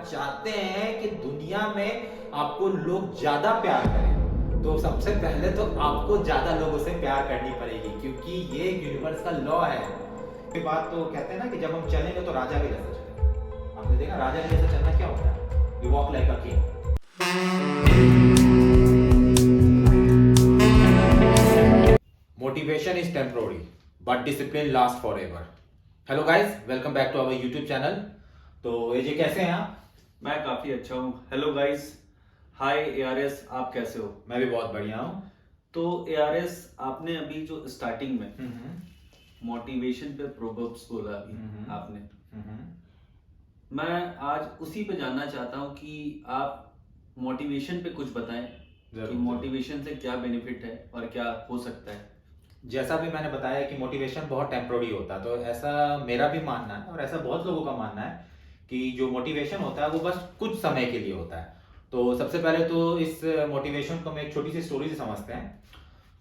चाहते हैं कि दुनिया में आपको लोग ज्यादा प्यार करें, तो सबसे पहले तो आपको ज्यादा लोगों से प्यार करनी पड़ेगी, क्योंकि ये यूनिवर्स का लॉ है। ये बात तो कहते हैं ना कि जब हम चलेंगे तो राजा के जैसे चलेंगे। आपने देखा राजा के जैसे चलना क्या होता है? You walk like a king. Motivation is temporary but discipline last forever. Hello guys, welcome back to our YouTube channel. तो एजे कैसे हैं आप? मैं काफी अच्छा हूँ। हेलो गाइस, हाय एआरएस, आप कैसे हो? मैं भी बहुत बढ़िया हूँ। तो एआरएस, आपने अभी जो स्टार्टिंग में मोटिवेशन पे प्रोवर्ब्स बोला अभी आपने, मैं आज उसी पे जानना चाहता हूँ कि आप मोटिवेशन पे कुछ बताएं कि मोटिवेशन से क्या बेनिफिट है और क्या हो सकता है। जैसा भी मैंने बताया कि मोटिवेशन बहुत टेम्पोररी होता है, तो ऐसा मेरा भी मानना है और ऐसा बहुत लोगों का मानना है कि जो मोटिवेशन होता है वो बस कुछ समय के लिए होता है। तो सबसे पहले तो इस मोटिवेशन को हम एक छोटी सी स्टोरी से समझते हैं।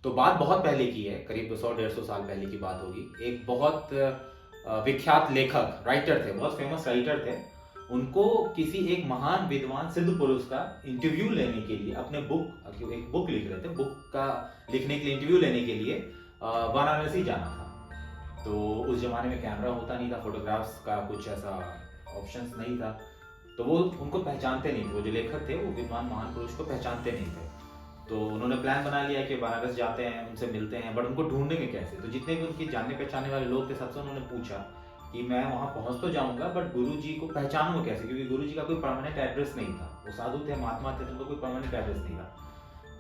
तो बात बहुत पहले की है, करीब 100-150 साल पहले की बात होगी। एक बहुत विख्यात लेखक, राइटर थे, बहुत फेमस राइटर थे। उनको किसी एक महान विद्वान सिद्ध पुरुष का इंटरव्यू लेने के लिए, अपने एक बुक लिख रहे थे, बुक का लिखने के लिए इंटरव्यू लेने के लिए वाराणसी जाना था। तो उस जमाने में कैमरा होता नहीं था, फोटोग्राफ्स का कुछ ऐसा ऑप्शंस नहीं था, तो वो उनको पहचानते नहीं थे। वो जो लेखक थे वो विद्वान महान पुरुष को पहचानते नहीं थे। तो उन्होंने प्लान बना लिया कि बनारस जाते हैं, उनसे मिलते हैं, बट उनको ढूंढेंगे कैसे। तो जितने भी उनके जानने पहचानने वाले लोग थे, सबसे उन्होंने पूछा कि मैं वहाँ पहुँच तो जाऊँगा, बट गुरुजी को पहचानूंगा कैसे, क्योंकि गुरुजी का कोई परमानेंट एड्रेस नहीं था। वो साधु थे, महात्मा थे, तो उनका कोई परमानेंट एड्रेस नहीं था।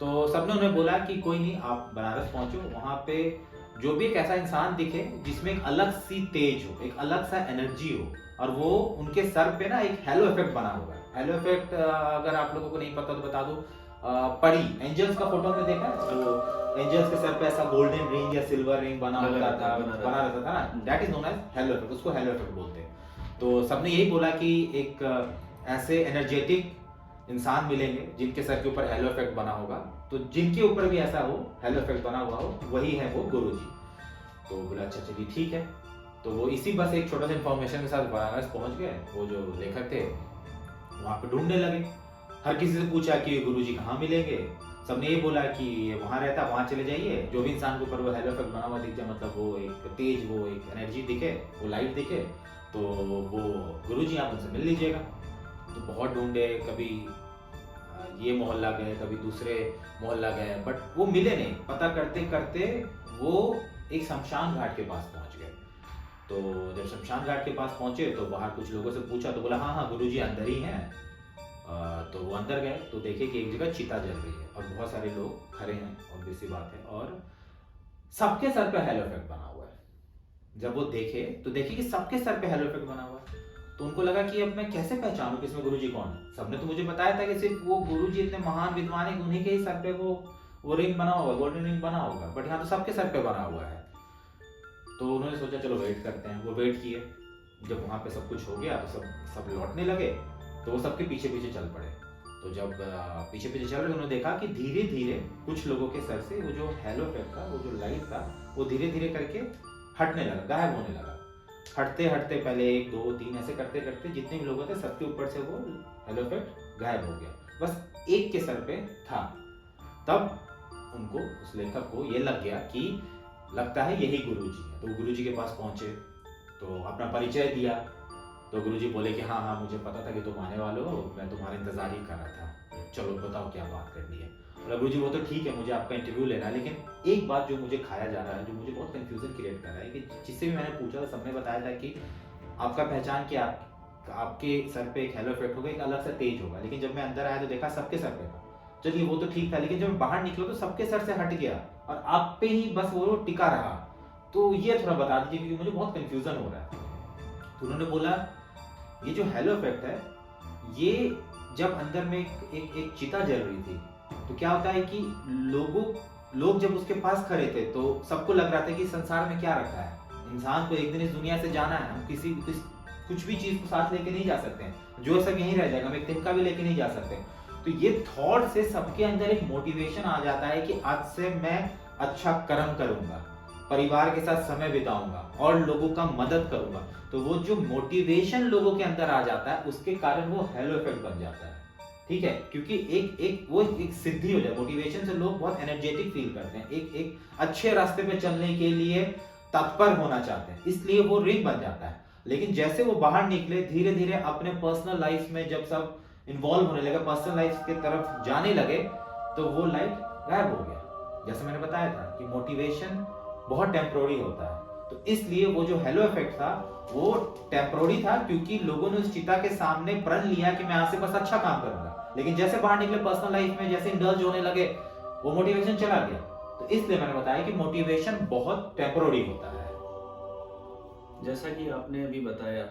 तो सबने उन्हें बोला कि कोई नहीं, आप बनारस पहुंचो, वहाँ पे जो भी एक ऐसा इंसान दिखे जिसमें एक अलग सी तेज हो, एक अलग सा एनर्जी हो, और वो उनके सर पे ना एक हेलो इफेक्ट बना होगा। हेलो इफेक्ट अगर आप लोगों को नहीं पता तो बता दो, परी एंजल्स का फोटो हमने देखा है, तो एंजल्स के सर पे ऐसा गोल्डन रिंग या सिल्वर रिंग बना रहता था ना, that is known as halo effect. उसको हेलो इफेक्ट बोलते हैं। तो सबने यही बोला कि एक ऐसे एनर्जेटिक इंसान मिलेंगे जिनके सर के ऊपर हेलो इफेक्ट बना होगा, तो जिनके ऊपर भी ऐसा हो, हेलो इफेक्ट बना हुआ हो, वही है वो गुरुजी। तो बोला अच्छा चलिए ठीक है। तो वो इसी बस एक छोटा सा इन्फॉर्मेशन के साथ बनारस पहुंच गए। वो जो लेखक थे वहां पे ढूंढने लगे, हर किसी से पूछा कि गुरुजी कहाँ मिलेंगे। सबने ये बोला कि वहां रहता, वहां चले जाइए, जो भी इंसान के ऊपर वो हेलो इफेक्ट बना हुआ दिख जाए, मतलब वो एक तेज, वो एक एनर्जी दिखे, वो लाइट दिखे, तो वो गुरुजी, आप उनसे मिल लीजिएगा। तो बहुत ढूंढे, कभी ये मोहल्ला गए, कभी दूसरे मोहल्ला गए, बट वो मिले नहीं। पता करते करते वो एक शमशान घाट के पास पहुंच गए। तो जब शमशान घाट के पास पहुंचे तो बाहर कुछ लोगों से पूछा, तो बोला हाँ हाँ गुरुजी अंदर ही हैं। तो वो अंदर गए तो देखे कि एक जगह चिता जल रही है और बहुत सारे लोग खड़े हैं, ऑब्वियस सी बात है, और सबके सर पे हेलो इफेक्ट बना हुआ है। जब वो देखे तो देखे कि सबके सर पे हेलो इफेक्ट बना हुआ है। तो उनको लगा कि अब मैं कैसे पहचानूं कि इसमें गुरुजी कौन है। सबने तो मुझे बताया था कि सिर्फ वो गुरुजी इतने महान विद्वान है, उन्हीं के ही सर पे वो रिंग बना होगा, गोल्डन रिंग बना होगा, बट यहाँ तो सबके सर पे बना हुआ है। तो उन्होंने सोचा चलो वेट करते हैं। वो वेट किए, जब वहां पे सब कुछ हो गया तो सब लौटने लगे, तो वो सबके पीछे पीछे चल पड़े। तो जब पीछे पीछे चल रहे, उन्होंने देखा कि धीरे धीरे कुछ लोगों के सर से वो जो हेलो इफेक्ट था, वो जो लाइट था, वो धीरे धीरे करके हटने लगा, गायब होने लगा। हटते हटते पहले 1 2 3 ऐसे करते करते जितने भी लोग थे सबके ऊपर से वो हेलो इफेक्ट गायब हो गया, बस एक के सर पे था। तब उनको, उस लेखक को ये लग गया कि लगता है यही गुरुजी है। तो गुरुजी के पास पहुंचे, तो अपना परिचय दिया। तो गुरुजी बोले कि हाँ हाँ मुझे पता था कि तुम आने वाले हो, मैं तुम्हारा इंतजार ही कर रहा था, चलो बताओ क्या बात करनी है। बोला गुरुजी वो तो ठीक है, मुझे आपका इंटरव्यू लेना है, लेकिन एक बात जो मुझे खाया जा रहा है, जो मुझे बहुत कंफ्यूजन क्रिएट कर रहा है, कि जिससे भी मैंने पूछा तो सबने बताया था कि आपका पहचान क्या, आपके सर पे एक हेलो इफेक्ट होगा, एक अलग सा तेज होगा, लेकिन जब मैं अंदर आया तो देखा सबके सर पे था। चलिए वो तो ठीक था, लेकिन जब मैं बाहर निकला तो सबके सर से हट गया और आप पे ही बस वो टिका रहा। तो ये थोड़ा बता दीजिए क्योंकि मुझे बहुत कंफ्यूजन हो रहा है। तो उन्होंने बोला ये जो हेलो इफेक्ट है, ये जब अंदर में एक चिता जल रही थी, तो क्या होता है कि लोग जब उसके पास खड़े थे तो सबको लग रहा था कि संसार में क्या रखा है, इंसान को एक दिन इस दुनिया से जाना है, हम कुछ भी चीज को साथ लेके नहीं जा सकते हैं, जो सब यहीं रह जाएगा, हम एक तिनका भी लेके नहीं जा सकते। तो ये थॉट से सबके अंदर एक मोटिवेशन आ जाता है कि आज से मैं अच्छा कर्म करूंगा, परिवार के साथ समय बिताऊंगा और लोगों का मदद करूंगा, तो वो जो मोटिवेशन लोगों के अंदर आ जाता है उसके कारण वो हेलो इफेक्ट बन जाता है। ठीक है, क्योंकि एक सिद्धि हो जाए। मोटिवेशन से लोग बहुत एनर्जेटिक फील करते हैं, एक अच्छे रास्ते पे चलने के लिए तत्पर होना चाहते हैं, इसलिए वो रिंग बन जाता है। लेकिन जैसे वो बाहर निकले, धीरे धीरे अपने पर्सनल लाइफ में जब सब इन्वॉल्व होने लगे, पर्सनल लाइफ की तरफ जाने लगे, तो वो लाइट गायब हो गया। जैसे मैंने बताया था कि मोटिवेशन बहुत टेम्पोररी होता है, तो इसलिए वो जो हेलो इफेक्ट था वो टेम्पोररी था, क्योंकि लोगों ने उस चिता के सामने प्रण लिया कि मैं आज से बस अच्छा काम करूंगा। लेकिन जैसे बाहर निकले पर्सनल लाइफ में, जैसे इंडल्ज होने लगे, वो मोटिवेशन चला गया। तो इसलिए मैंने बताया कि मोटिवेशन बहुत टेम्पोररी होता है। जैसा कि आपने अभी बताया,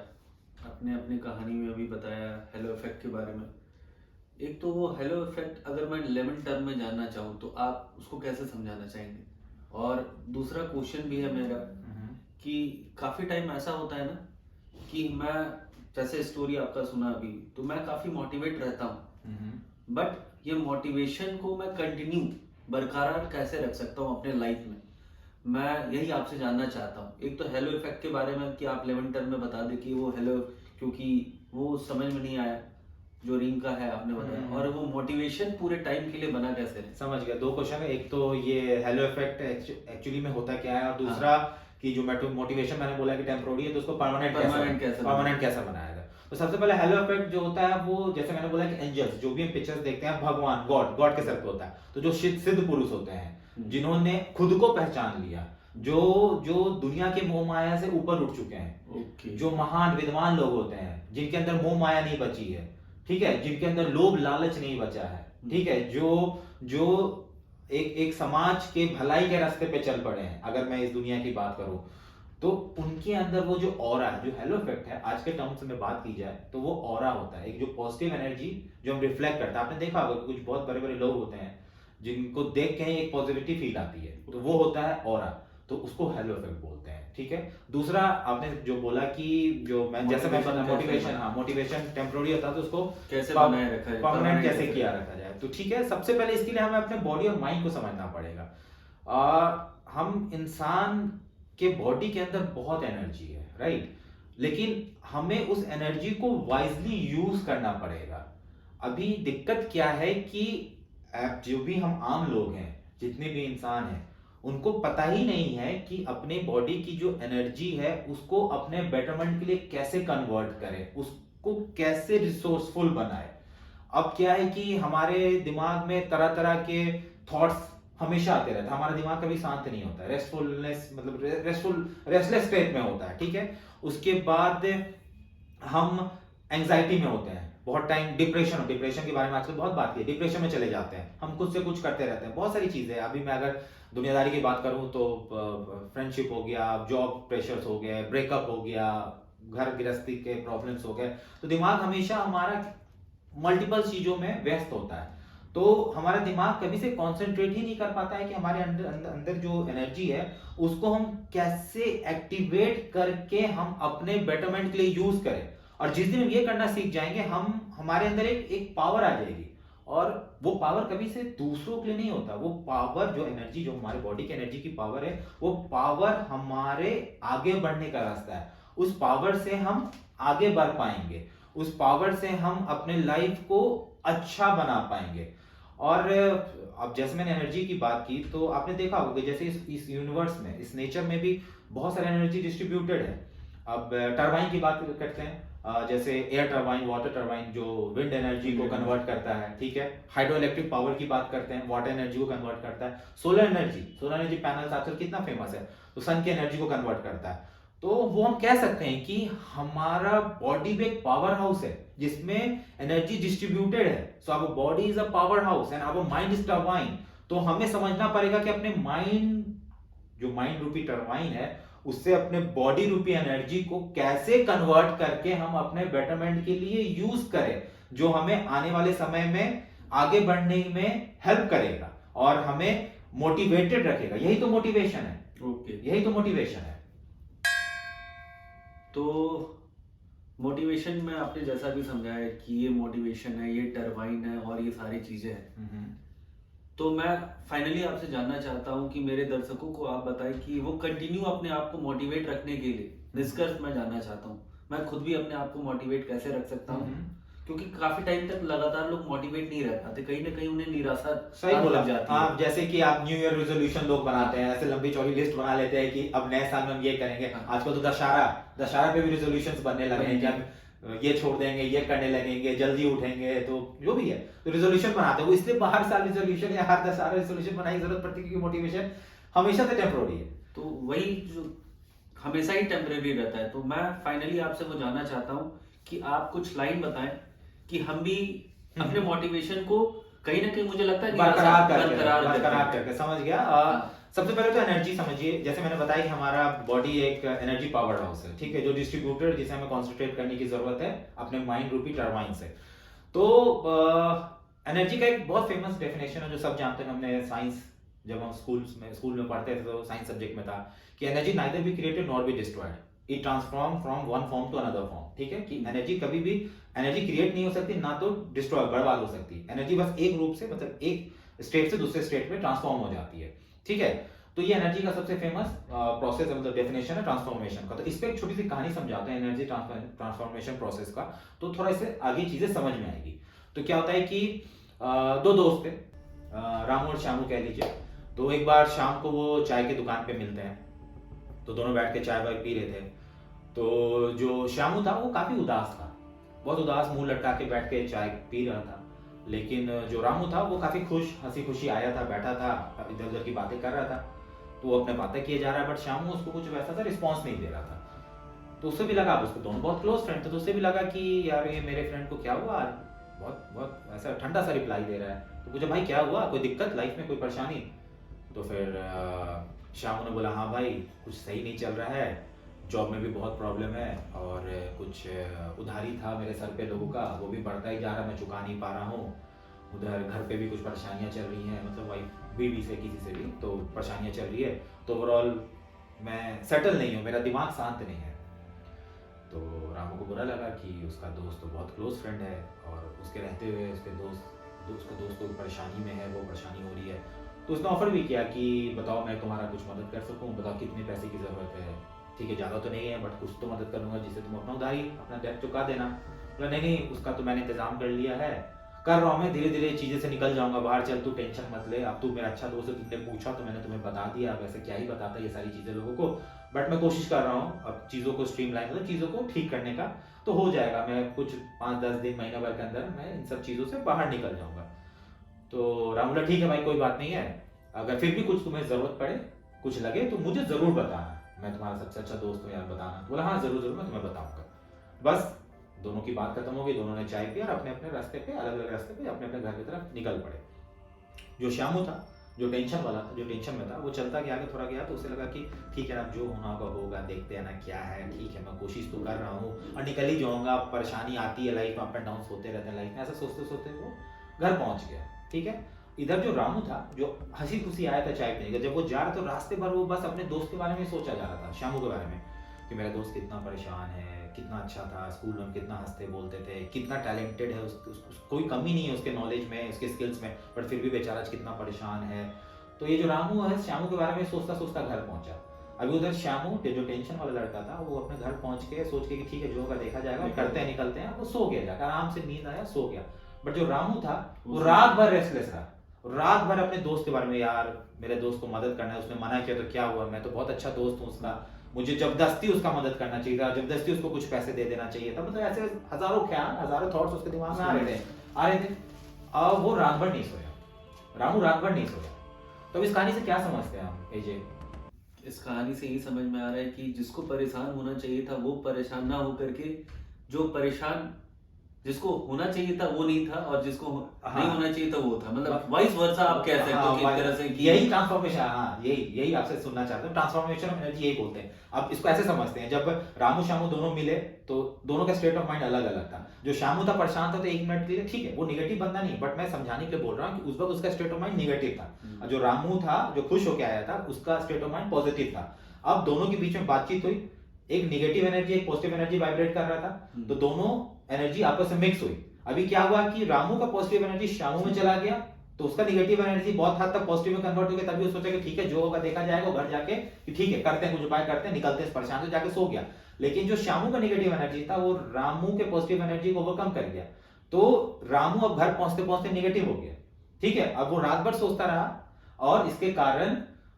आपने अपनी कहानी में अभी बताया हेलो इफेक्ट के बारे में। एक तो वो हेलो इफेक्ट अगर मैं लेमन टर्म में जानना चाहूँ तो आप उसको कैसे समझाना चाहेंगे? और दूसरा क्वेश्चन भी है मेरा कि काफ़ी टाइम ऐसा होता है ना कि मैं जैसे स्टोरी आपका सुना अभी, तो मैं काफ़ी मोटिवेट रहता हूँ, बट ये मोटिवेशन को मैं कंटिन्यू बरकरार कैसे रख सकता हूँ अपने लाइफ में, मैं यही आपसे जानना चाहता हूँ। एक तो हेलो इफेक्ट के बारे में कि आप लेमन टर्म में बता दें कि वो हेलो, क्योंकि वो समझ में नहीं आया जो रिंग का है आपने बताया, और वो मोटिवेशन पूरे टाइम के लिए बना कैसे रहे। समझ गया, दो क्वेश्चन है। एक तो ये हेलो इफेक्ट एक्चुअली में होता क्या है, और दूसरा कि जो मोटिवेशन मैंने बोला कि टेम्पोररी है, तो उसको परमानेंट कैसा बनाया जाए। तो सबसे पहले हेलो इफेक्ट जो होता है वो, जैसे मैंने बोला कि एंजल्स, जो भी हम पिक्चर्स देखते हैं, भगवान गॉड के सर पे होता है। तो जो सिद्ध पुरुष होते हैं, जिन्होंने खुद को पहचान लिया, जो दुनिया के मोह माया से ऊपर उठ चुके हैं, जो महान विद्वान लोग होते हैं, जिनके अंदर मोह माया नहीं बची है, ठीक है, जिनके अंदर लोभ लालच नहीं बचा है, ठीक है, जो एक समाज के भलाई के रास्ते पे चल पड़े हैं, अगर मैं इस दुनिया की बात करूं, तो उनके अंदर वो जो ऑरा है, जो हेलो इफेक्ट है, आज के टर्म्स में बात की जाए तो वो ऑरा होता है, एक जो पॉजिटिव एनर्जी जो हम रिफ्लेक्ट करता है। आपने देखा होगा कुछ बहुत बड़े बड़े लोग होते हैं जिनको देख के ही एक पॉजिटिविटी फील आती है, तो वो होता है ऑरा, तो उसको हेलो इफेक्ट बोलते हैं। ठीक है, दूसरा आपने जो बोला कि जो मैं जैसे मैं मोटिवेशन, हाँ मोटिवेशन टेम्पोररी होता है, तो उसको कैसे बनाए रखा जाए, परमानेंट कैसे किया रखा जाए। तो ठीक है, सबसे पहले इसके लिए हमें अपने बॉडी और माइंड को समझना पड़ेगा। हम इंसान के बॉडी के अंदर बहुत एनर्जी है, राइट, लेकिन हमें उस एनर्जी को वाइजली यूज करना पड़ेगा। अभी दिक्कत क्या है कि जो भी हम आम लोग हैं, जितने भी इंसान हैं, उनको पता ही नहीं है कि अपने बॉडी की जो एनर्जी है उसको अपने बेटरमेंट के लिए कैसे कन्वर्ट करें, उसको कैसे रिसोर्सफुल बनाए। अब क्या है कि हमारे दिमाग में तरह तरह के थॉट्स हमेशा आते रहते हैं, हमारा दिमाग कभी शांत नहीं होता है, रेस्टलेस स्टेट में होता है। ठीक है, उसके बाद हम एंजाइटी में होते हैं, बहुत टाइम डिप्रेशन के बारे में आजकल बहुत बात की है, डिप्रेशन में चले जाते हैं, हम खुद से कुछ करते रहते हैं, बहुत सारी चीजें। अभी मैं अगर दुनियादारी की बात करूं तो फ्रेंडशिप हो गया, जॉब प्रेशर्स हो गए, ब्रेकअप हो गया, घर गृहस्थी के प्रॉब्लम्स हो गए, तो दिमाग हमेशा हमारा मल्टीपल चीजों में व्यस्त होता है। तो हमारा दिमाग कभी से कंसंट्रेट ही नहीं कर पाता है कि हमारे अंदर जो एनर्जी है उसको हम कैसे एक्टिवेट करके हम अपने बेटरमेंट के लिए यूज करें। और जिस दिन हम ये करना सीख जाएंगे, हम हमारे अंदर एक पावर आ जाएगी, और वो पावर कभी से दूसरों के लिए नहीं होता। वो पावर, जो एनर्जी, जो हमारे बॉडी की एनर्जी की पावर है, वो पावर हमारे आगे बढ़ने का रास्ता है। उस पावर से हम आगे बढ़ पाएंगे, उस पावर से हम अपने लाइफ को अच्छा बना पाएंगे। और अब जैसे मैंने एनर्जी की बात की, तो आपने देखा होगा कि जैसे इस यूनिवर्स में, इस नेचर में भी बहुत सारी एनर्जी डिस्ट्रीब्यूटेड है। अब टरबाइन की बात करते हैं, जैसे एयर टरबाइन, वाटर टरबाइन जो विंड एनर्जी को कन्वर्ट करता है, ठीक है, हाइड्रो इलेक्ट्रिक पावर की बात करते हैं, वाटर एनर्जी को कन्वर्ट करता है, सोलर एनर्जी पैनल्स आजकल कितना फेमस है, तो सन की एनर्जी को कन्वर्ट करता है। तो वो हम कह सकते हैं कि हमारा बॉडी भी एक पावर हाउस है जिसमें एनर्जी डिस्ट्रीब्यूटेड है। So our body is a power house and our mind is turbine. तो हमें समझना पड़ेगा कि अपने माइंड, जो माइंड रूपी टरबाइन है, उससे अपने बॉडी रूपी एनर्जी को कैसे कन्वर्ट करके हम अपने बेटरमेंट के लिए यूज करें, जो हमें आने वाले समय में आगे बढ़ने में हेल्प करेगा और हमें मोटिवेटेड रखेगा। यही तो मोटिवेशन है। यही तो मोटिवेशन है। तो मोटिवेशन में आपने जैसा भी समझाया कि ये मोटिवेशन है, ये टरबाइन है और ये सारी चीजें हैं, तो मैं फाइनली आपसे जानना चाहता हूँ कि मेरे दर्शकों को आप बताएं कि वो कंटिन्यू अपने आप को मोटिवेट रखने के लिए निष्कर्ष मैं जानना चाहता हूँ, मैं खुद भी अपने आप को मोटिवेट कैसे रख सकता हूँ, क्योंकि काफी टाइम तक लगातार लोग मोटिवेट नहीं रह पाते, कहीं ना कहीं उन्हें निराशा सही बोला लग जाती है। आप, जैसे कि आप न्यू ईयर रेजोल्यूशन लोग बनाते हैं, ऐसे लंबी चौड़ी लिस्ट बना लेते हैं कि अब नए साल में हम ये करेंगे। आजकल तो दशहरा पे भी रेजोल्यूशंस बनने लगे हैं कि हम ये छोड़ देंगे, ये करने लगेंगे, जल्दी उठेंगे, तो जो भी है तो रेजोल्यूशन बनाते हैं। वो इसलिए हर साल रेजोल्यूशन या हर दशहरा रेजोल्यूशन बनाने की जरूरत पड़ती है क्योंकि मोटिवेशन हमेशा से टेम्पररी है। तो वही जो हमेशा ही टेम्परेरी रहता है। तो मैं फाइनली आपसे वो जानना चाहता हूँ कि आप कुछ लाइन बताएं कि हम भी अपने मोटिवेशन को कहीं ना कहीं, मुझे लगता है बरकरार करके समझ गया। सबसे पहले तो एनर्जी समझिए। जैसे मैंने बताया कि हमारा बॉडी एक एनर्जी पावर्ड हाउस है, ठीक है, जो डिस्ट्रीब्यूटेड, जिसे हमें कॉन्सेंट्रेट करने की जरूरत है अपने माइंड रूपी टरबाइन से। तो एनर्जी का एक बहुत फेमस डेफिनेशन है जो सब जानते हैं। हमने साइंस, जब हम स्कूल में पढ़ते थे तो साइंस सब्जेक्ट में था कि energy neither be created not be destroyed, it transform from one form to another form. ठीक है, कि एनर्जी कभी भी एनर्जी क्रिएट नहीं हो सकती, ना तो डिस्ट्रॉय बर्बाद हो सकती। एनर्जी बस एक रूप से, मतलब एक स्टेट से दूसरे स्टेट में ट्रांसफॉर्म हो जाती है। ठीक है, तो ये एनर्जी का सबसे फेमस प्रोसेस है, मतलब डेफिनेशन है ट्रांसफॉर्मेशन का। तो इस पे एक छोटी सी कहानी समझाते हैं एनर्जी ट्रांसफॉर्मेशन प्रोसेस का, तो थोड़ा इससे आगे चीजें समझ में आएगी। तो क्या होता है कि दो दोस्त थे, रामू और श्यामू कह लीजिए। तो एक बार शाम को वो चाय की दुकान पे मिलते हैं, तो दोनों बैठ के चाय वाय पी रहे थे। तो जो श्यामू था वो काफी उदास था, बहुत उदास, मुंह लटका के बैठ के चाय पी रहा था। लेकिन जो रामू था वो काफी खुश, हंसी खुशी आया था, बैठा था, इधर उधर की बातें कर रहा था। तो वो अपने बातें किए जा रहा है, बट श्यामू उसको कुछ वैसा सा रिस्पॉन्स नहीं दे रहा था। तो उससे भी लगा, अब उसको दोनों बहुत क्लोज फ्रेंड थे, तो उससे भी लगा कि यार ये मेरे फ्रेंड को क्या हुआ, बहुत बहुत ऐसा ठंडा सा रिप्लाई दे रहा है। तो पूछा भाई क्या हुआ, कोई दिक्कत लाइफ में, कोई परेशानी? तो फिर श्यामू ने बोला हाँ भाई कुछ सही नहीं चल रहा है, जॉब में भी बहुत प्रॉब्लम है, और कुछ उधारी था मेरे सर पे लोगों का, वो भी बढ़ता ही जा रहा है, मैं चुका नहीं पा रहा हूँ। उधर घर पे भी कुछ परेशानियाँ चल रही हैं, मतलब वाइफ बीवी से किसी से भी तो परेशानियाँ चल रही है। तो ओवरऑल मैं सेटल नहीं हूँ, मेरा दिमाग शांत नहीं है। तो रामू को बुरा लगा कि उसका दोस्त तो बहुत क्लोज फ्रेंड है और उसके रहते हुए उसके दोस्त को परेशानी में है, वो परेशानी हो रही है। तो उसने ऑफर भी किया कि बताओ मैं तुम्हारा कुछ मदद कर सकूँ, बताओ कितने पैसे की ज़रूरत है। ठीक है, ज़्यादा तो नहीं है बट कुछ तो मदद करूँगा जिससे तुम अपना उधारी, अपना डेट चुका देना। बोला नहीं नहीं, उसका तो मैंने इंतजाम कर लिया है, कर रहा हूँ मैं, धीरे धीरे चीज़ें से निकल जाऊँगा बाहर, चल तू टेंशन मत ले। अब तू मेरा अच्छा दोस्त है, तुमने पूछा तो मैंने तुम्हें बता दिया, अब ऐसे क्या ही बताता ये सारी चीज़ें लोगों को, बट मैं कोशिश कर रहा हूँ अब चीज़ों को स्ट्रीमलाइन, मतलब चीज़ों को ठीक करने का। तो हो जाएगा, मैं कुछ 5-10 दिन, महीना भर के अंदर मैं इन सब चीज़ों से बाहर निकल जाऊँगा। तो राम बोला ठीक है भाई, कोई बात नहीं है, अगर फिर भी कुछ तुम्हें ज़रूरत पड़े, कुछ लगे तो मुझे ज़रूर बताना, मैं तुम्हारा सबसे अच्छा दोस्त हूँ यार, बताना। बोला हाँ ज़रूर ज़रूर, मैं तुम्हें बताऊँगा। बस दोनों की बात खत्म हो गई, दोनों ने चाय पी और अपने अपने रास्ते पे, अलग अलग रास्ते पे अपने अपने घर की तरफ निकल पड़े। जो श्यामू था, जो टेंशन वाला था, जो टेंशन में था, वो चलता गया, आगे थोड़ा गया तो उसे लगा कि ठीक है ना, जो होना होगा होगा, देखते हैं ना क्या है, ठीक है मैं कोशिश तो कर रहा हूँ और निकल ही जाऊँगा, परेशानी आती है लाइफ में, अप एंड डाउन होते रहते हैं लाइफ में, ऐसा सोचते सोचते वो घर पहुँच गया। ठीक है, इधर जो रामू था, जो हंसी खुशी आया था चाय पीने का, जब वो जा रहा था रास्ते भर वो बस अपने दोस्त के बारे में सोचा जा रहा था, श्यामू के बारे में, कि मेरा दोस्त कितना परेशान है, कितना अच्छा था, स्कूल में कितना हंसते बोलते थे, कितना टैलेंटेड है, कोई कमी नहीं है उसके नॉलेज में, उसके स्किल्स में, बट फिर भी बेचारा कितना परेशान है। तो ये जो रामू है, श्यामू के बारे में सोचता सोचता घर पहुंचा। अभी उधर श्यामू जो टेंशन वाला लड़का था, वो अपने घर पहुंच के सोच के कि ठीक है जो होगा देखा जाएगा, करते हैं निकलते हैं, वो सो गया, जाकर आराम से नींद आया, सो गया। बट जो रामू था वो रात भर रेस्टलेस था, रात भर अपने दोस्त के बारे में, यार मेरे दोस्त को मदद करना है, उसने मना किया तो क्या हुआ, मैं तो बहुत अच्छा दोस्त हूँ उसका, मुझे जबरदस्ती उसका मदद करना चाहिए था, जबरदस्ती उसको कुछ पैसे दे देना चाहिए था, मतलब ऐसे हजारों ख्याल, हजारों थॉट्स उसके दिमाग में आ रहे थे। अब वो रात भर नहीं सोया, रामू रात भर नहीं सोया। तो इस कहानी से क्या समझते हैं हम एजे? इस कहानी से ये समझ में आ रहा है कि जिसको परेशान होना चाहिए था वो परेशान ना होकर के, जो परेशान जिसको होना चाहिए था वो नहीं था, और जिसको नहीं होना चाहिए था वो था, मतलब वाइस वर्सा आप कह सकते हो कि एक तरह से कि यही ट्रांसफॉर्मेशन, हाँ यही आपसे सुनना चाहते हैं, ट्रांसफॉर्मेशन एनर्जी यही बोलते हैं। अब इसको ऐसे समझते हैं, जब रामू श्यामू दोनों मिले तो दोनों का स्टेट ऑफ माइंड अलग अलग था। जो श्यामू था परेशान था तो 1 मिनट के लिए ठीक है, वो निगेटिव बंदा नहीं, बट मैं समझाने के लिए बोल रहा हूँ कि उस वक्त उसका स्टेट ऑफ माइंड निगेटिव था। जो रामू था जो खुश होकर आया था, उसका स्टेट ऑफ माइंड पॉजिटिव था। अब दोनों के बीच में बातचीत हुई, एक निगेटिव एनर्जी एक पॉजिटिव एनर्जी वाइब्रेट कर रहा था, तो दोनों एनर्जी आपस में मिक्स हुई। अभी क्या हुआ कि रामू का पॉजिटिव एनर्जी श्यामू में चला गया, तो उसका निगेटिव एनर्जी बहुत हद तक पॉजिटिव में कन्वर्ट हो गया, तभी वो सोचा कि ठीक है जो होगा देखा जाएगा, घर जाके कि ठीक है करते हैं कुछ उपाय करते हैं, निकलते हैं इस परेशान से, जाके सो गया। लेकिन जो शामू का निगेटिव एनर्जी था वो रामू के पॉजिटिव एनर्जी को ओवरकम कर गया। तो रामू अब घर पहुंचते पहुंचते निगेटिव हो गया। ठीक है, अब वो रात भर सोचता रहा और इसके कारण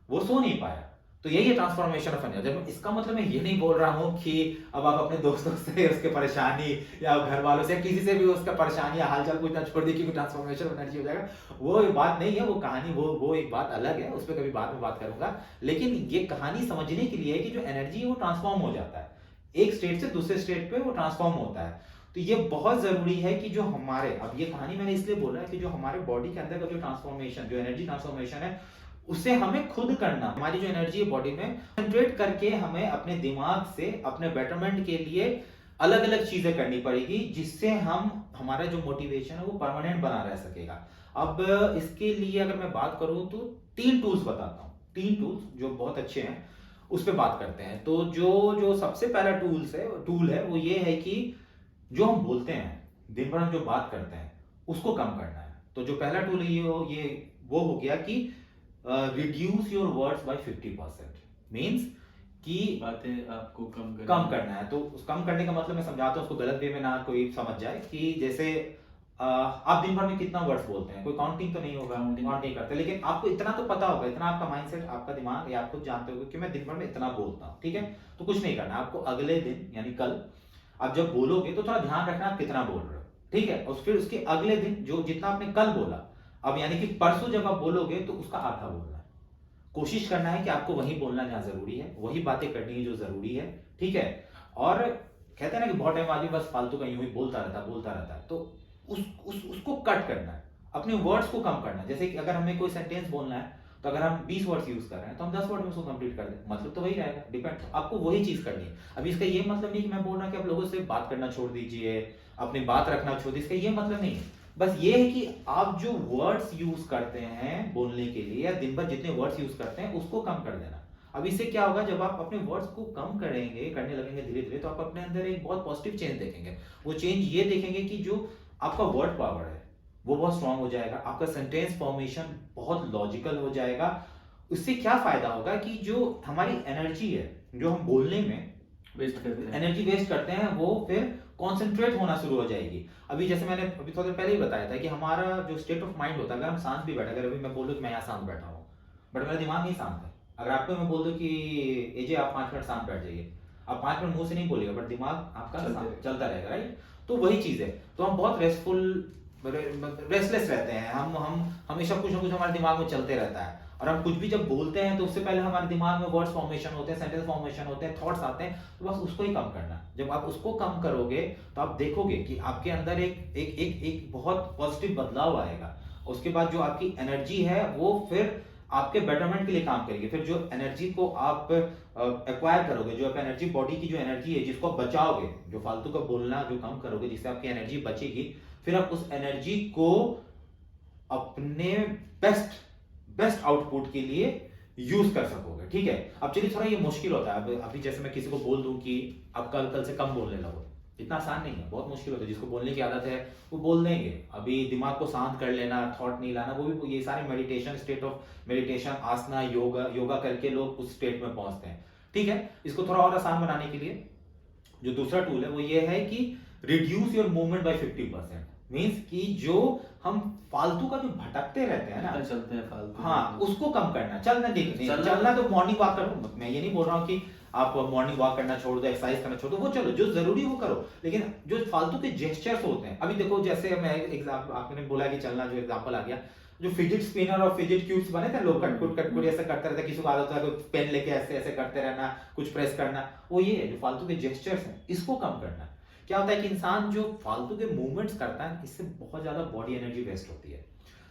वो सो नहीं पाया। तो यही है ट्रांसफॉर्मेशन ऑफ एनर्जी। इसका मतलब मैं ये नहीं बोल रहा हूं कि अब आप अपने दोस्तों से उसके परेशानी या घर वालों से किसी से भी उसका परेशानी या हालचाल को इतना छोड़ दी कि ट्रांसफॉर्मेशन ऑफ एनर्जी हो जाएगा, वो बात नहीं है। वो कहानी वो एक बात अलग है, उस पर कभी बाद में बात करूंगा। लेकिन ये कहानी समझने के लिए है कि जो एनर्जी है वो ट्रांसफॉर्म हो जाता है, एक स्टेट से दूसरे स्टेट पे वो ट्रांसफॉर्म होता है। तो ये बहुत जरूरी है कि जो हमारे, अब ये कहानी मैंने इसलिए बोला है कि जो हमारे बॉडी के अंदर का जो ट्रांसफॉर्मेशन, जो एनर्जी ट्रांसफॉर्मेशन है, उसे हमें खुद करना। हमारी जो एनर्जी है बॉडी में कंसंट्रेट करके हमें अपने दिमाग से अपने बेटरमेंट के लिए अलग अलग चीजें करनी पड़ेगी, जिससे हम हमारा जो मोटिवेशन है वो परमानेंट बना रह सकेगा। अब इसके लिए अगर मैं बात करूं तो 3 टूल्स बताता हूं, 3 टूल्स जो बहुत अच्छे हैं, उस पर बात करते हैं। तो जो जो सबसे पहला टूल है वो ये है कि जो हम बोलते हैं, दिन भर हम जो बात करते हैं उसको कम करना है। तो जो पहला टूल है ये वो हो गया कि reduce your words by 50%। Means कि बातें आपको कम करना है। तो उस कम करने का मतलब मैं समझाता हूँ उसको गलत वे में ना कोई समझ जाए। कि जैसे आप दिन भर में कितना वर्ड्स बोलते हैं, कोई काउंटिंग तो नहीं होगा, काउंट नहीं करते, लेकिन आपको इतना तो पता होगा, इतना आपका माइंडसेट, आपका दिमाग, या आप खुद जानते होगे कि मैं दिन भर में इतना बोलता हूँ। ठीक है, तो कुछ नहीं करना आपको। अगले दिन यानी कल आप जब बोलोगे तो थोड़ा ध्यान रखना आप कितना बोल रहे हो। ठीक है, और फिर उसके अगले दिन जो जितना आपने कल बोला, अब यानी कि परसों जब आप बोलोगे तो उसका आधा बोलना है। कोशिश करना है कि आपको वही बोलना जहां जरूरी है, वही बातें करनी है जो जरूरी है। ठीक है, और कहते हैं ना कि बहुत टाइम आदमी बस फालतू का यूं ही बोलता रहता है। तो उसको कट करना है, अपने वर्ड्स को कम करना है। जैसे कि अगर हमें कोई सेंटेंस बोलना है तो अगर हम 20 वर्ड्स यूज कर रहे हैं तो हम 10 वर्ड में उसको कंप्लीट कर दें, मतलब तो वही रहेगा। डिपेंड, आपको वही चीज करनी है। अभी इसका ये मतलब नहीं कि मैं बोल रहा कि आप लोगों से बात करना छोड़ दीजिए, अपनी बात रखना छोड़ दीजिए, इसका ये मतलब नहीं है। बस ये है कि आप जो वर्ड्स यूज करते हैं बोलने के लिए, या दिन भर जितने वर्ड्स यूज करते हैं उसको कम कर देना। अब इससे क्या होगा, जब आप अपने वर्ड्स को कम करने लगेंगे धीरे धीरे, तो आप अपने अंदर एक बहुत पॉजिटिव चेंज देखेंगे। वो चेंज ये देखेंगे कि जो आपका वर्ड पावर है वो बहुत स्ट्रांग हो जाएगा, आपका सेंटेंस फॉर्मेशन बहुत लॉजिकल हो जाएगा। उससे क्या फायदा होगा कि जो हमारी एनर्जी है, जो हम बोलने में एनर्जी वेस्ट करते हैं, वो फिर कॉन्सेंट्रेट होना शुरू हो जाएगी। अभी जैसे मैंने अभी थोड़ा देर पहले ही बताया था कि हमारा जो स्टेट ऑफ माइंड होता है, अगर हम शांत भी बैठे, अगर अभी मैं बोलूँ कि मैं यहाँ शांत बैठा हूँ बट मेरा दिमाग नहीं शांत है, अगर आपको मैं बोल दूं कि एजे आप 5 मिनट शांत बैठ जाइए, आप 5 मिनट मुंह से नहीं बोलिएगा बट दिमाग आपका चलता रहेगा, राइट। तो वही चीज है। तो हम बहुत रेस्टलेस रहते हैं, हम हमेशा कुछ ना कुछ हमारे दिमाग में चलते रहता है। और हम कुछ भी जब बोलते हैं तो उससे पहले हमारे दिमाग में वर्ड्स फॉर्मेशन होते हैं, सेंटेंस फॉर्मेशन होते हैं, थॉट्स आते हैं। तो बस उसको ही कम करना। जब आप उसको कम करोगे तो आप देखोगे कि आपके अंदर एक बहुत पॉजिटिव बदलाव आएगा। उसके बाद जो आपकी एनर्जी है वो फिर आपके बेटरमेंट के लिए काम करेगी। फिर जो एनर्जी को आप एक्वायर करोगे, जो आप एनर्जी, बॉडी की जो एनर्जी है जिसको आप बचाओगे, जो फालतू का बोलना जो कम करोगे जिससे आपकी एनर्जी बचेगी, फिर आप उस एनर्जी को अपने बेस्ट आउटपुट के लिए यूज कर सकोगे। ठीक है, अब चलिए थोड़ा ये मुश्किल होता है। अभी जैसे मैं किसी को बोल दूं कि आप कल से कम बोलने लगो, इतना आसान नहीं है, बहुत मुश्किल होता है। जिसको बोलने की आदत है वो बोल देंगे। अभी दिमाग को शांत कर लेना, थॉट नहीं लाना, वो भी ये सारे मेडिटेशन, स्टेट ऑफ मेडिटेशन, आसना, योगा करके लोग उस स्टेट में पहुंचते हैं। ठीक है, इसको थोड़ा और आसान बनाने के लिए जो दूसरा टूल है वो ये है कि reduce your movement by 50%। Means कि जो हम फालतू का जो भटकते रहते हैं ना, चलते हैं फालतू, हाँ, उसको कम करना। चलना तो मॉर्निंग वॉक करो, मैं ये नहीं बोल रहा हूँ कि आप मॉर्निंग वॉक करना छोड़ दो, एक्सरसाइज करना छोड़ दो, वो चलो, जो जरूरी वो करो। लेकिन जो फालतू के जेस्चर्स होते हैं, अभी देखो जैसे मैं एग्जाम्पल, आपने बोला कि चलना, जो एग्जाम्पल आ गया, जो फिजिट स्पिनर और फिजिट क्यूब्स बने थे, लोग कटकुट ऐसे करते रहते, किसी को आदत होता है पेन लेके ऐसे ऐसे करते रहना, कुछ प्रेस करना, वो ये है जो फालतू के जेस्चर्स हैं, इसको कम करना। क्या होता है कि इंसान जो फालतू के मूवमेंट्स करता है, इससे बहुत ज्यादा बॉडी एनर्जी वेस्ट होती है।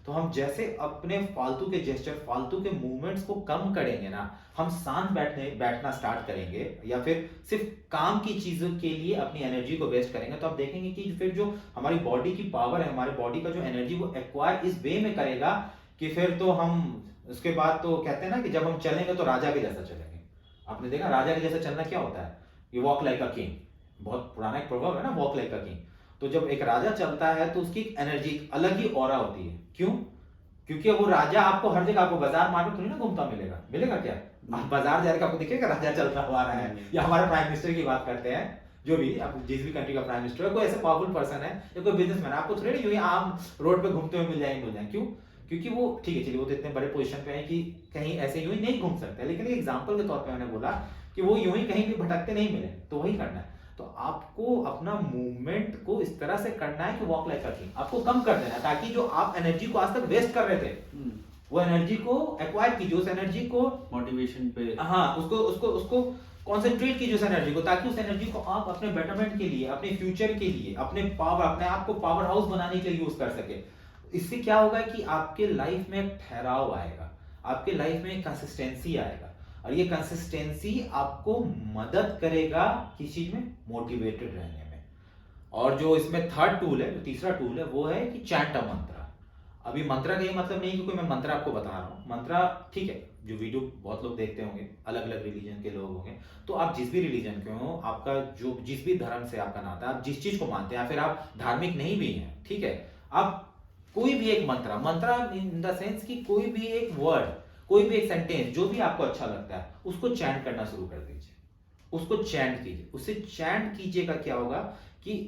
तो हम जैसे अपने फालतू के जेस्चर, फालतू के मूवमेंट्स को कम करेंगे ना, हम शांत बैठना स्टार्ट करेंगे, या फिर सिर्फ काम की चीजों के लिए अपनी एनर्जी को वेस्ट करेंगे, तो आप देखेंगे कि फिर जो हमारी बॉडी की पावर है, हमारी बॉडी का जो एनर्जी, वो एक्वायर इस वे में करेगा कि फिर तो हम उसके बाद तो कहते हैं ना कि जब हम चलेंगे तो राजा के जैसा चलेंगे। आपने देखा राजा के जैसा चलना क्या होता है, ये वॉक लाइक अ किंग, बहुत पुराना एक प्रभाव है ना, वॉक लाइक अ किंग। तो जब एक राजा चलता है तो उसकी एक एनर्जी अलग ही ऑरा होती है। क्यों? क्योंकि वो राजा आपको हर जगह, आपको बाजार मार्केट थोड़ी ना घूमता मिलेगा, मिलेगा क्या? आप बाजार जाकर आपको दिखेगा राजा चलता हुआ रहा है, या हमारे प्राइम मिनिस्टर की बात करते हैं, जो भी आप जिस भी कंट्री का प्राइम मिनिस्टर है, कोई ऐसे पावरफुल पर्सन है या कोई बिजनेसमैन, आपको थोड़ी ना यूं ही आम रोड पे घूमते हुए मिल जाए। क्यों? क्योंकि वो ठीक है, चलिए वो तो इतने बड़े पोजीशन पे है कि कहीं ऐसे यूं ही नहीं घूम सकते, लेकिन एक एग्जांपल के तौर पे मैंने बोला कि वो यूं ही कहीं भी भटकते नहीं मिले, तो वही करना है। तो आपको अपना मूवमेंट को इस तरह से करना है कि वॉक लाइक अ किंग, आपको कम कर देना है, ताकि जो आप एनर्जी को आज तक वेस्ट कर रहे थे, वो एनर्जी को एक्वायर कीजिए, उस एनर्जी को मोटिवेशन पे, हाँ, उसको उसको उसको कॉन्सेंट्रेट कीजिए उस एनर्जी को, ताकि उस एनर्जी को आप अपने बेटरमेंट के लिए, अपने फ्यूचर के लिए, अपने आप को पावर हाउस बनाने के लिए यूज कर सके। इससे क्या होगा कि आपके लाइफ में एक ठहराव आएगा, आपके लाइफ में कंसिस्टेंसी आएगा, और ये कंसिस्टेंसी आपको मदद करेगा किस चीज में? मोटिवेटेड रहने में। और जो इसमें थर्ड टूल है, जो तीसरा टूल है, वो है कि चैंट अ मंत्रा। अभी मंत्रा का ये मतलब नहीं कि कोई मैं मंत्रा आपको बता रहा हूँ, मंत्रा ठीक है, जो वीडियो बहुत लोग देखते होंगे, अलग अलग रिलीजन के लोग होंगे, तो आप जिस भी रिलीजन के हो, आपका जो जिस भी धर्म से आपका नाता है, आप जिस चीज को मानते हैं, या फिर आप धार्मिक नहीं भी हैं, ठीक है, आप कोई भी एक मंत्रा इन द सेंस कि कोई भी एक वर्ड, कोई भी एक सेंटेंस, जो भी आपको अच्छा लगता है, उसको चैंट करना शुरू कर दीजिए, उसको चैंट कीजिए। उससे चैंट कीजिएगा क्या होगा कि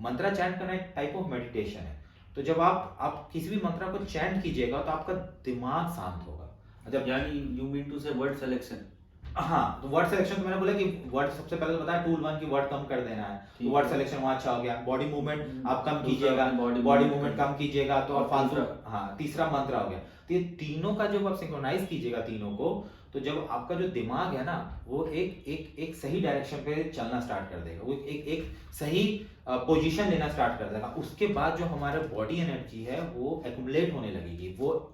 मंत्रा चैंट करना एक टाइप ऑफ मेडिटेशन है। तो जब आप किसी भी मंत्रा को चैंट कीजिएगा तो आपका दिमाग शांत होगा। जब यानी यू मीन टू से वर्ड सिलेक्शन? हाँ, तो वर्ड सिलेक्शन तो मैंने बोला कि वर्ड सबसे पहले तो बताया टूल 1 की वर्ड कम कर देना है, वर्ड सिलेक्शन वहां अच्छा हो गया। बॉडी मूवमेंट आप कम कीजिएगा, बॉडी मूवमेंट कम कीजिएगा तो आप फालतू, हाँ, तीसरा मंत्र हो गया। तो ये तीनों का जब आप सिंक्रोनाइज कीजिएगा तीनों को, तो जब आपका जो दिमाग है ना, वो एक सही डायरेक्शन पे चलना स्टार्ट कर देगा, वो एक सही पोजीशन लेना स्टार्ट कर देगा। उसके बाद जो हमारा बॉडी एनर्जी है वो एक्युमुलेट होने लगेगी, वो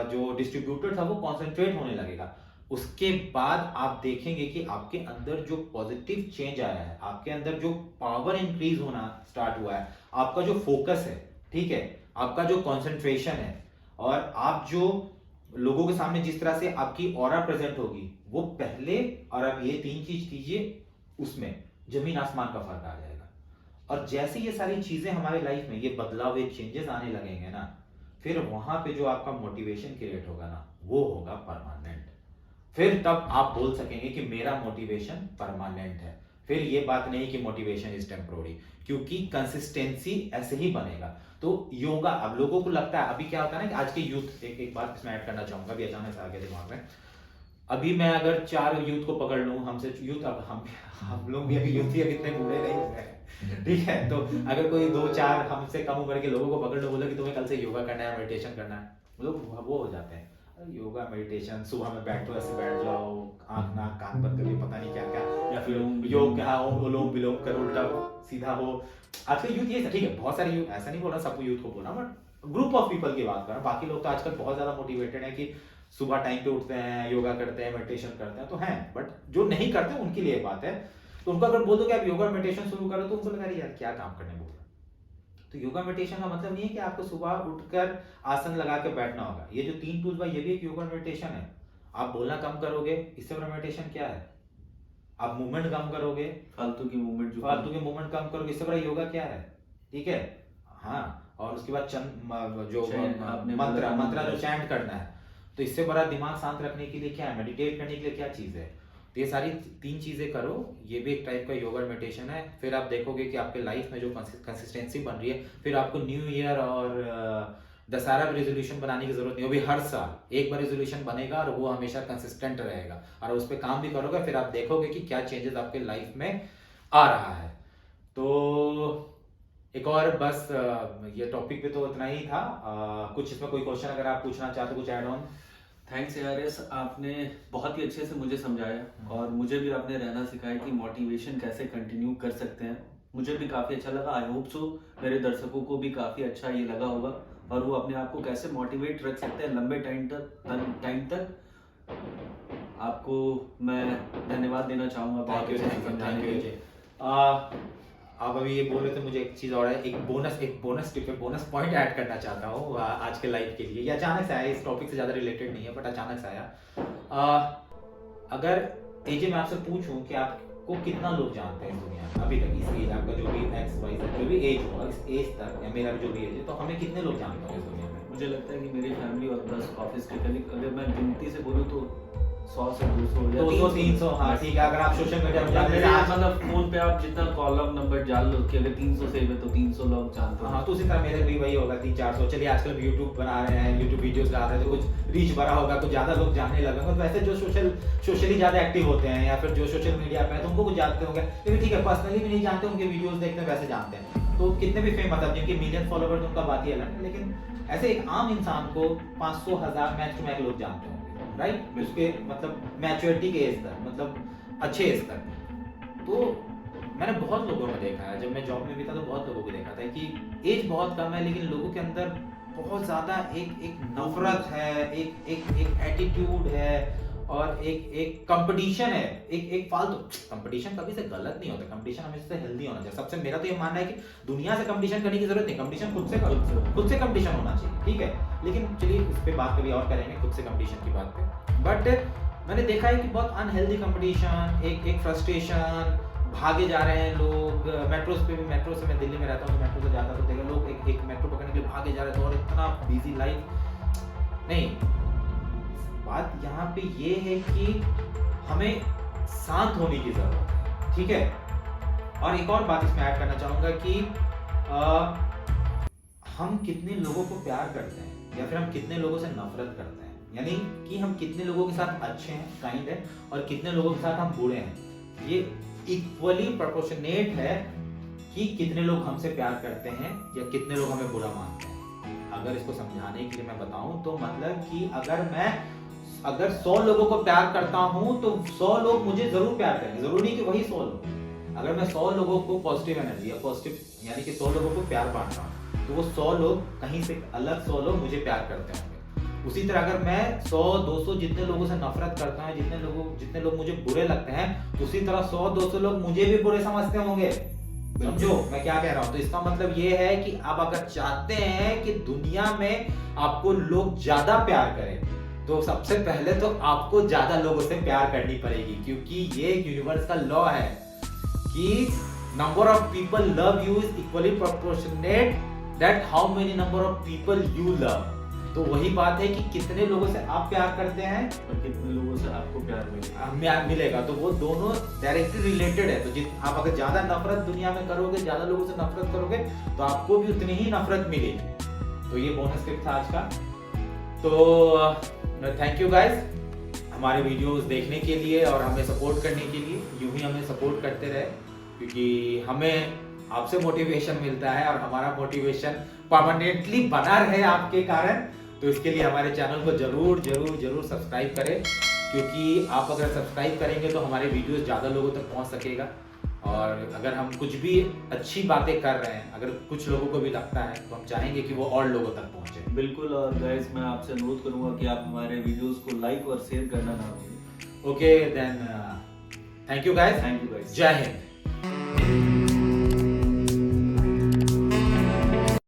जो डिस्ट्रीब्यूटर था वो कॉन्सेंट्रेट होने लगेगा। उसके बाद आप देखेंगे कि आपके अंदर जो पॉजिटिव चेंज आया है, आपके अंदर जो पावर इंक्रीज होना स्टार्ट हुआ है, आपका जो फोकस है, ठीक है, आपका जो कंसंट्रेशन है, और आप जो लोगों के सामने जिस तरह से आपकी ऑरा प्रेजेंट होगी वो पहले, और आप ये 3 चीज कीजिए, उसमें जमीन आसमान का फर्क आ जाएगा। और जैसे ये सारी चीजें हमारे लाइफ में, ये बदलाव, ये चेंजेस आने लगेंगे ना, फिर वहां पे जो आपका मोटिवेशन क्रिएट होगा ना, वो होगा परमानेंट। फिर तब आप बोल सकेंगे कि मेरा मोटिवेशन परमानेंट है। फिर ये बात नहीं कि मोटिवेशन इज टेम्पोररी, क्योंकि कंसिस्टेंसी ऐसे ही बनेगा। तो योगा, अब लोगों को लगता है, अभी क्या होता है ना कि आज के यूथ, एक बात इसमें ऐड करना चाहूंगा, अभी अचानक से आ गया दिमाग में। अभी मैं अगर 4 यूथ को पकड़ लूं, हमसे यूथ, अब हम लोग भी अभी यूथ ही, अभी इतने बूढ़े नहीं हुए हैं, ठीक है, तो अगर कोई 2-4 हमसे कम उम्र के लोगों को पकड़ लो, बोले कि तुम्हें कल से योगा करना है, मेडिटेशन करना है, लोग वो हो जाते हैं। योगा मेडिटेशन, सुबह में बैठो, ऐसे बैठ जाओ, आंख नाक कान बंद करके, पता नहीं क्या क्या, या फिर योग, अनुलोम विलोम करो, उल्टा सीधा हो। आजकल यूथ ये, ठीक है, बहुत सारे यूथ, ऐसा नहीं बोल रहा सबको यूथ को बोला, बट ग्रुप ऑफ पीपल की बात कर रहा हूं। बाकी लोग तो आजकल बहुत ज्यादा मोटिवेटेड है कि सुबह टाइम पे उठते हैं, योगा करते हैं, मेडिटेशन करते हैं, तो हैं, बट जो नहीं करते उनके लिए बात है। तो उनको अगर बोल दो कि आप योगा मेडिटेशन शुरू करो, तो उनको लगा यार क्या काम करने बोल रहे। तो योगा मेडिटेशन का मतलब नहीं है कि आपको सुबह उठकर आसन लगा के बैठना होगा। ये जो 3 टूल्स भाई, ये भी एक योगा मेडिटेशन है। आप बोलना कम करोगे, इससे बड़ा मेडिटेशन क्या है? आप मूवमेंट कम करोगे, फालतू की मूवमेंट कम करोगे, इससे बड़ा योगा क्या है? ठीक है, हाँ। और उसके बाद जो मंत्रा जो चैंट करना है, तो इससे बड़ा दिमाग शांत रखने के लिए क्या है, मेडिटेट करने के लिए क्या चीज है? तो ये सारी 3 चीजें करो, ये भी एक टाइप का योगा मेडिटेशन है। फिर आप देखोगे कि आपके लाइफ में जो कंसिस्टेंसी बन रही है, फिर आपको न्यू ईयर और दशहरा में रेजोल्यूशन बनाने की जरूरत नहीं होगी। हर साल एक बार रेजोल्यूशन बनेगा और वो हमेशा कंसिस्टेंट रहेगा, और उस पर काम भी करोगे, फिर आप देखोगे कि क्या चेंजेस आपके लाइफ में आ रहा है। तो एक और बस ये टॉपिक पे तो इतना ही था। कुछ इसमें कोई क्वेश्चन अगर आप पूछना चाहते हो, कुछ ऐड ऑन? थैंक्स यारेस, आपने बहुत ही अच्छे से मुझे समझाया, और मुझे भी आपने रहना सिखाया कि मोटिवेशन कैसे कंटिन्यू कर सकते हैं। मुझे भी काफ़ी अच्छा लगा। आई होप सो मेरे दर्शकों को भी काफ़ी अच्छा ये लगा होगा, और वो अपने आप को कैसे मोटिवेट रख सकते हैं लंबे टाइम तक। आपको मैं धन्यवाद देना चाहूँगा बहुत अच्छे से समझाने के लिए। आप अभी ये बोल रहे थे, मुझे एक चीज और है, एक बोनस टिप है, बोनस पॉइंट ऐड करना चाहता हूँ आज के लाइफ के लिए। ये अचानक से आया, इस टॉपिक से ज्यादा रिलेटेड नहीं है, बट अचानक से आया। अगर एजे मैं आपसे पूछूं कि आपको कितना लोग जानते हैं दुनिया में अभी तक, इस एज, आपका जो भी एक्स वाई जो भी एज होगा, इस एज तक, या मेरा जो भी एज है, तो हमें कितने लोग जानते हैं इस दुनिया में? मुझे लगता है कि मेरी फैमिली और बस ऑफिस के कलीग, अगर मैं गिनती से बोलूँ तो 100 से 200 या 200 300, हाँ ठीक है। अगर आप सोशल मीडिया में जाते हैं आज, मतलब फोन पे आप जितना कॉलम नंबर डाल लो कि अगर 300 सेव है तो 300 लोग जानते हो। हाँ, तो उसी तरह मेरे भी वही होगा 300-400। चलिए आजकल यूट्यूब बना रहे हैं, यूट्यूब वीडियोस डाल रहे हैं, तो कुछ रीच बढ़ा होगा, कुछ ज्यादा लोग जानने लगे होंगे। तो वैसे जो सोशली ज्यादा एक्टिव होते हैं या फिर जो सोशल मीडिया पे है तो उनको कुछ जानते होंगे, लेकिन ठीक है पर्सनली भी नहीं जानते, उनके वीडियोस देखते हैं वैसे जानते हैं। तो कितने भी फेमस है जिनके मिलियन फॉलोवर्स, उनका बात ही अलग है, लेकिन ऐसे एक आम इंसान को 500 1000 मैक्स टू मैक्स लोग जानते होंगे, राइट? उसके मतलब मैच्योरिटी के एज तक, मतलब अच्छे एज तक। तो मैंने बहुत लोगों में देखा है, जब मैं जॉब में भी था तो बहुत लोगों को देखा था कि एज बहुत कम है लेकिन लोगों के अंदर बहुत ज्यादा एक नफरत है, एक एटीट्यूड है और एक कंपटीशन है, एक फालतू कंपटीशन कभी से गलत नहीं होता, कंपटीशन हमेशा से हेल्दी होना चाहिए। सबसे मेरा तो ये मानना है कि दुनिया से कंपटीशन करने की जरूरत नहीं, कंपटीशन खुद से करो, खुद से कंपटीशन होना चाहिए, ठीक है। लेकिन चलिए इस पे बात कभी और करेंगे, खुद से कंपटीशन की बात पे। बट मैंने देखा है कि बहुत अनहेल्दी कंपटीशन, एक फ्रस्ट्रेशन, भागे जा रहे हैं लोग। मेट्रो से मैं दिल्ली में रहता हूँ तो मेट्रो से जाता तो देखा लोग एक मेट्रो पकड़ने के लिए भागे जा रहे थे और इतना बिजी लाइफ। नहीं, बात यहाँ पे ये है कि हमें शांत होने की जरूरत है, ठीक है। और एक और बात इसमें ऐड करना चाहूंगा कि हम कितने लोगों को प्यार करते हैं या फिर हम कितने लोगों से नफरत करते हैं, यानी कि हम कितने लोगों के साथ अच्छे हैं, काइंड है, और कितने लोगों के साथ हम बुरे हैं। ये इक्वली प्रोपोर्शनेट है कि कितने लोग हमसे प्यार करते हैं या कितने लोग हमें बुरा मानते हैं। अगर इसको समझाने के लिए मैं बताऊं तो मतलब कि अगर 100 लोगों को प्यार करता हूं तो 100 लोग मुझे जरूर प्यार करेंगे, जरूरी कि वही 100 लोग। अगर मैं 100 लोगों को पॉजिटिव एनर्जी या पॉजिटिव यानी कि 100 लोगों को प्यार बांट रहा हूं तो वो 100 लोग कहीं से अलग 100 लोग मुझे प्यार करते होंगे। उसी तरह अगर मैं 100-200 जितने लोगों से नफरत करता हूं, जितने लोग मुझे बुरे लगते हैं, उसी तरह 100-200 लोग मुझे भी बुरे समझते होंगे। समझो मैं क्या कह रहा हूं? तो इसका मतलब ये है कि आप अगर चाहते हैं कि दुनिया में आपको लोग ज्यादा प्यार करें तो सबसे पहले तो आपको ज्यादा लोगों से प्यार करनी पड़ेगी, क्योंकि ये एक यूनिवर्स का लॉ है कि number of people love you is equally proportionate that how many number of people you love. तो वही बात है कि कितने लोगों से आप प्यार करते हैं और कितने लोगों से आपको प्यार मिलेगा, तो वो दोनों डायरेक्टली रिलेटेड है। तो आप अगर ज्यादा नफरत दुनिया में करोगे, ज्यादा लोगों से नफरत करोगे तो आपको भी उतनी ही नफरत मिलेगी। तो ये बोनस टिप था आज का। तो थैंक यू गाइस हमारे वीडियोस देखने के लिए और हमें सपोर्ट करने के लिए। यूं ही हमें सपोर्ट करते रहे, क्योंकि हमें आपसे मोटिवेशन मिलता है और हमारा मोटिवेशन परमानेंटली बना रहे आपके कारण। तो इसके लिए हमारे चैनल को जरूर सब्सक्राइब करें, क्योंकि आप अगर सब्सक्राइब करेंगे तो हमारे वीडियोस ज़्यादा लोगों तक पहुंच सकेगा। और अगर हम कुछ भी अच्छी बातें कर रहे हैं, अगर कुछ लोगों को भी लगता है तो हम चाहेंगे कि वो और लोगों तक पहुंचे। बिल्कुल। और गाइस मैं आपसे अनुरोध करूंगा कि आप हमारे वीडियोस को लाइक और शेयर करना ना भूलें। Okay then thank you guys. Thank you guys. जय हिंद।